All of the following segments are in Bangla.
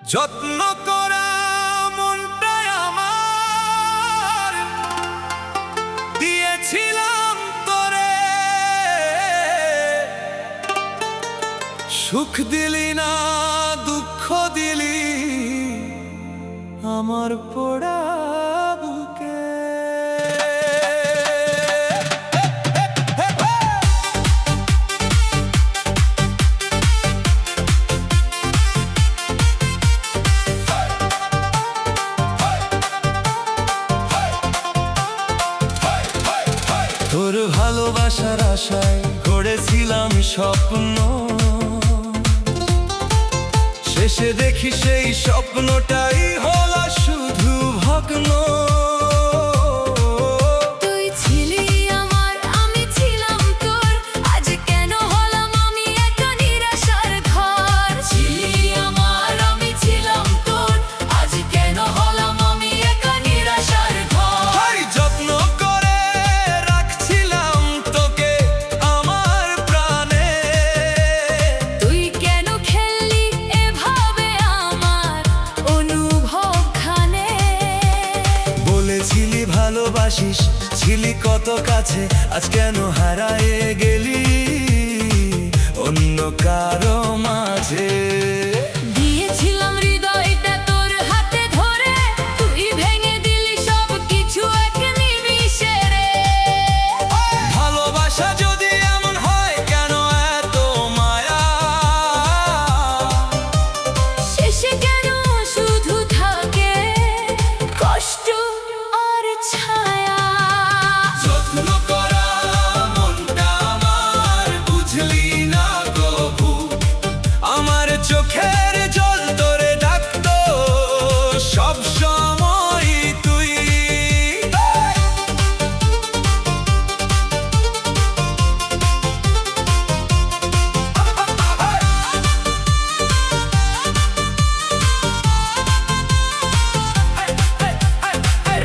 যত্ন করা মনটাই আমার দিয়েছিলাম তোরে, সুখ দিলি না দুঃখ দিলি আমার পোড়া বুকে। তোর ভালোবাসার আশায় গড়েছিলাম স্বপ্ন, শেষে দেখি সেই স্বপ্নটাই হলো শুধু ভগ্ন। তুই ছিলি আমার, আমি ছিলাম তোর, আজ কেন হলাম আমি একা নিরাশার ঘর। ছিলি আমার, আমি ছিলাম তোর, আজ কেন হলাম আমি একা নিরাশার ঘর। যত্ন করে রাখছিলাম তোকে আমার প্রাণে, তুই কেন খেললি এভাবে আমার অনুভব খানে। বলেছিলি ভালোবাসিস, ছিলি কত কাছে, আজ কেন হারায়ে গেলি অন্য কারো মাঝে। দিয়েছিলাম হৃদয়টা তোর হাতে ধরে, তুই ভেঙে দিলি সব কিছু এক নিমিষে রে। ভালোবাসা যদি এমন হয় কেন এত মায়া, শেষে কেন শুধু থাকে কষ্ট আর ছায়া। যত্ন করা মনটা আমার বুঝলি না কবু, আমার চোখের জল তোরে ডাকতো সব সময় তুই।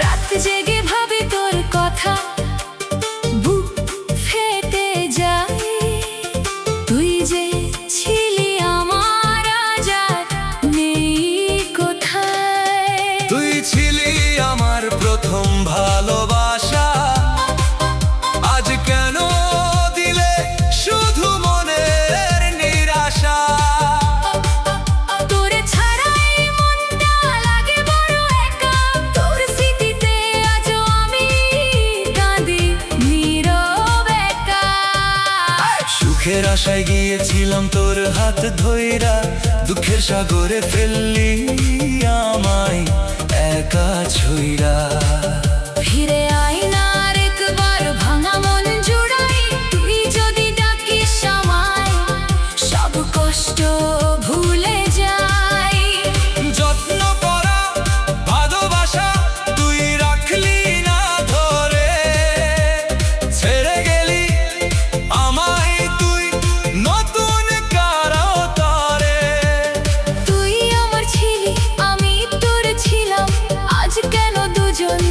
রাত জেগে ভাবি তোর কথা, বুক ফেটে যায়। তুই যে ছিলি আমার, আজ আর নেই কোথায়। তুই ছিলি আমার প্রথম ভালোবাসা, আজ কেন দিলে শুধু মনের নিরাশা। তোরে ছাড়াই মনটা লাগে বড় একা, তোর স্মৃতিতে আজও আমি কাঁদি নীরব একা। সুখের আশায় গিয়েছিলাম তোর হাত ধইরা, দুঃখের সাগরে ফেললি আমায় একা ছুঁইরা। ফিরে আয় না আর একবার ভাঙা মন জুড়াই, তুই যদি ডাকিস আমায় সব কষ্ট ভুলে যাই। যত্ন করা ভালোবাসা তুই রাখলি না ধরে, ছেড়ে গেলি আমায় তুই নতুন কারো তরে। তুই আমার ছিলি, আমি তোর ছিলাম, আজ কেন দুজন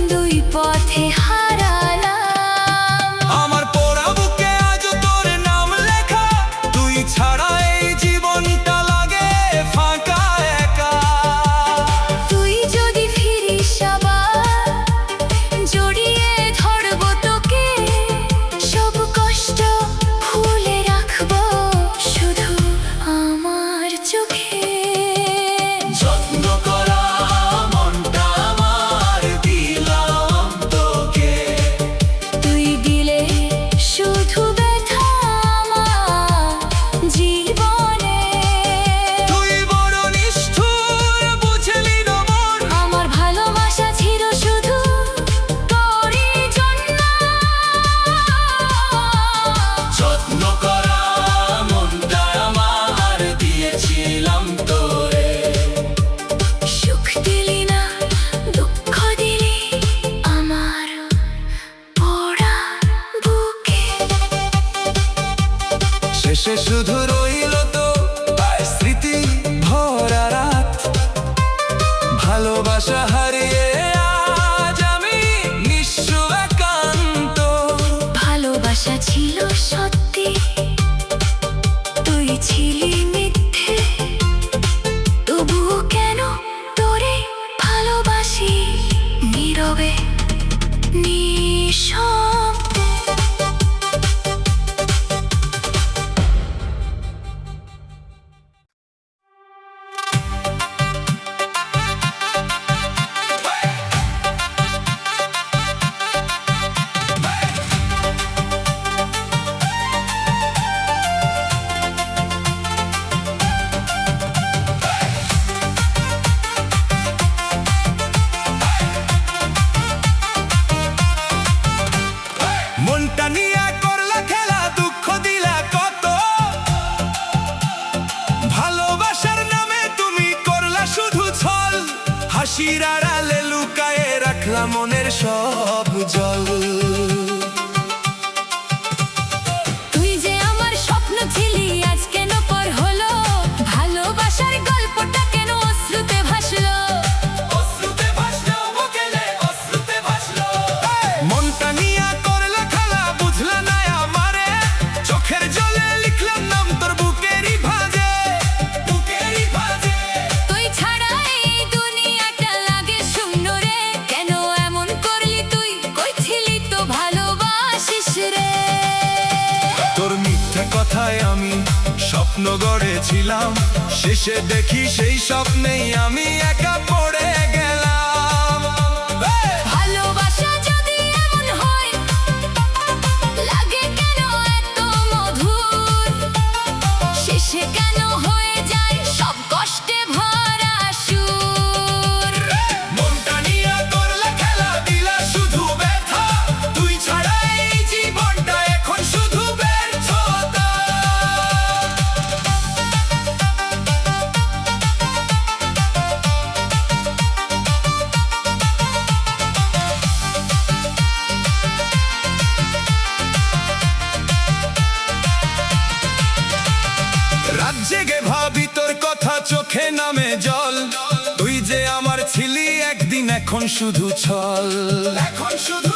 হাসির আড়ালে লুকায়ে রাখলাম মনের সব জল। তুই যে আমার স্বপ্ন ছিলি, আজ কেন পর হলো? ভালোবাসার গল্পটা কেন অশ্রুতে ভাসলো? অশ্রুতে ভাসলো বুকেলে, অশ্রুতে ভাসলো। মনটা নিয়া করলা খেলা, বুঝলা না আমারে। চোখের জলে লিখলাম নাম তোর বুকেরই ভাঁজে, বুকেরই ভাঁজে। তুই ছাড়া এই দুনিয়াটা লাগে শূন্য রে। কেন এমন করলি তুই? কই ছিলি তো ভালোবাসিস রে। তোর মিথ্যে কথায় আমি স্বপ্ন গড়েছিলাম, শেষে দেখি সেই স্বপ্নেই আমি একা পড়ে গেলাম। ভালোবাসা যদি এমন হয়, লাগে কেন এত মধুর? শেষে কেন হয়ে যায় সব কষ্টে ভরা সুর? মনটা নিয়ে করলা খেলা, দিলা শুধু ব্যথা। তুই ছাড়া এই জীবনটা এখন শুধু ব্যর্থতা। রাত জেগে ভাবি তোর কথা, চোখে নামে জল। তুই যে আমার ছিলি একদিন, এখন শুধু ছল, এখন শুধু